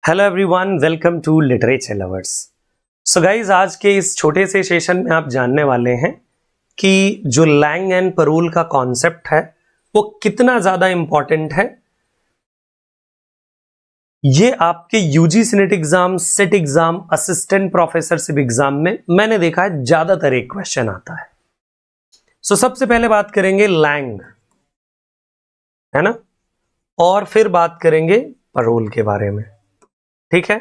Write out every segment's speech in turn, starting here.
Hello everyone, welcome to literature lovers. So guys, आज के इस छोटे से सेशन में आप जानने वाले हैं कि जो लैंग एंड परोल का कॉन्सेप्ट है वो कितना ज्यादा इंपॉर्टेंट है। ये आपके UGC net exam, set exam, assistant professorship exam में मैंने देखा है ज्यादातर एक क्वेश्चन आता है। सो सबसे पहले बात करेंगे लैंग, है ना, और फिर बात करेंगे परोल के बारे में। ठीक है,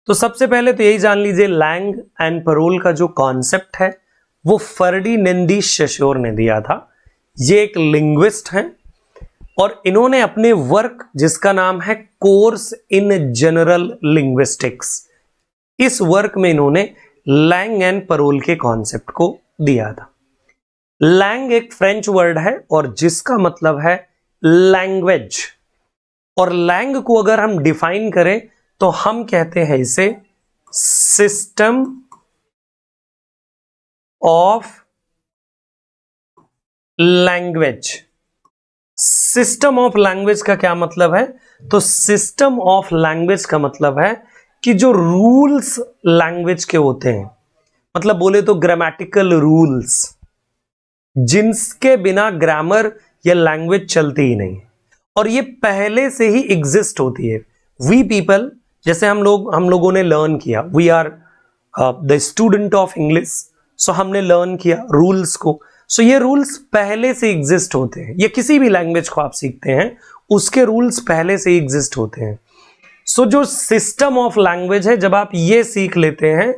तो सबसे पहले तो यही जान लीजिए, लैंग एंड परोल का जो कॉन्सेप्ट है वो फर्डिनेंदी सोश्योर ने दिया था। ये एक लिंग्विस्ट हैं और इन्होंने अपने वर्क जिसका नाम है कोर्स इन जनरल लिंग्विस्टिक्स, इस वर्क में इन्होंने लैंग एंड परोल के कॉन्सेप्ट को दिया था। लैंग एक फ्रेंच वर्ड है और जिसका मतलब है लैंग्वेज, और लैंग को अगर हम डिफाइन करें तो हम कहते हैं इसे system of language. System of language का क्या मतलब है? तो सिस्टम ऑफ लैंग्वेज का मतलब है कि जो रूल्स लैंग्वेज के होते हैं, मतलब बोले तो ग्रामेटिकल रूल्स, जिनके बिना ग्रामर या लैंग्वेज चलती ही नहीं, और ये पहले से ही एग्जिस्ट होती है। वी पीपल, जैसे हम लोगों ने लर्न किया, we are the student of English, so हमने लर्न किया रूल्स को। सो ये रूल्स पहले से एग्जिस्ट होते हैं। ये किसी भी लैंग्वेज को आप सीखते हैं उसके रूल्स पहले से एग्जिस्ट होते हैं। सो जो सिस्टम ऑफ लैंग्वेज है, जब आप ये सीख लेते हैं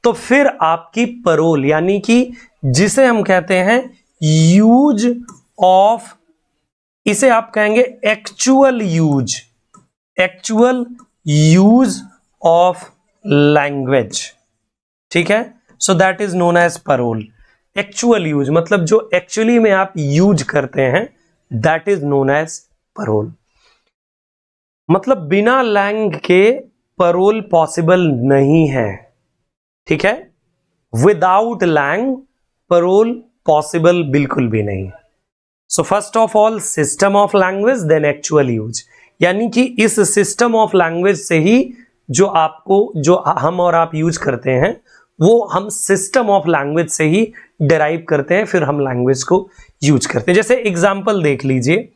तो फिर आपकी परोल, यानी कि जिसे हम कहते हैं यूज ऑफ, इसे आप कहेंगे एक्चुअल यूज ऑफ लैंग्वेज। ठीक है, so that is known as parole. Actual use मतलब जो एक्चुअली में आप यूज करते हैं, that is known as parole. मतलब बिना लैंग के परोल पॉसिबल नहीं है। ठीक है, विदाउट लैंग परोल पॉसिबल बिल्कुल भी नहीं। So first of all system of language, then actual use, यानी कि इस सिस्टम ऑफ लैंग्वेज से ही जो हम और आप यूज करते हैं वो हम सिस्टम ऑफ लैंग्वेज से ही डिराइव करते हैं, फिर हम लैंग्वेज को यूज करते हैं। जैसे एग्जाम्पल देख लीजिए,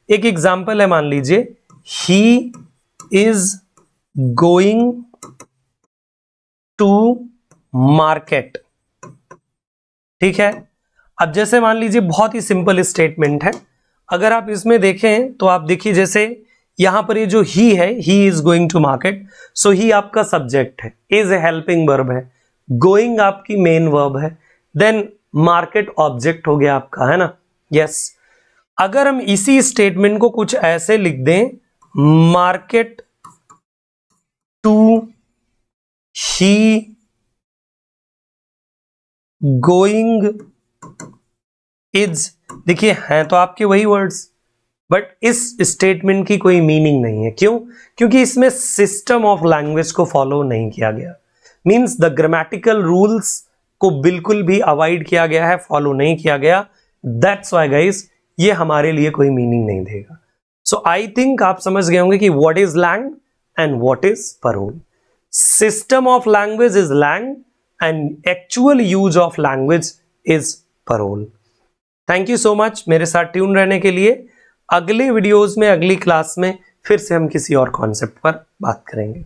एक एग्जाम्पल है, मान लीजिए he is going to market. ठीक है, अब जैसे मान लीजिए बहुत ही सिंपल स्टेटमेंट है, अगर आप इसमें देखें तो आप देखिए, जैसे यहां पर ये जो ही है, he is going to market, so he आपका सब्जेक्ट है, इज ए हेल्पिंग वर्ब है, गोइंग आपकी मेन वर्ब है, देन मार्केट ऑब्जेक्ट हो गया आपका, है ना। यस, अगर हम इसी स्टेटमेंट को कुछ ऐसे लिख दें, market to he going is, देखिए हैं तो आपके वही वर्ड्स, बट इस स्टेटमेंट की कोई मीनिंग नहीं है। क्यों? क्योंकि इसमें सिस्टम ऑफ लैंग्वेज को फॉलो नहीं किया गया, मींस द ग्रामेटिकल रूल्स को बिल्कुल भी अवॉइड किया गया है, फॉलो नहीं किया गया। दैट्स व्हाई गाइस, ये हमारे लिए कोई मीनिंग नहीं देगा। सो आई थिंक आप समझ गए होंगे कि what is langue and what is parole. System of language is langue and actual use of language is parole. Thank you so much मेरे साथ ट्यून रहने के लिए। अगले वीडियोस में, अगली क्लास में फिर से हम किसी और कॉन्सेप्ट पर बात करेंगे।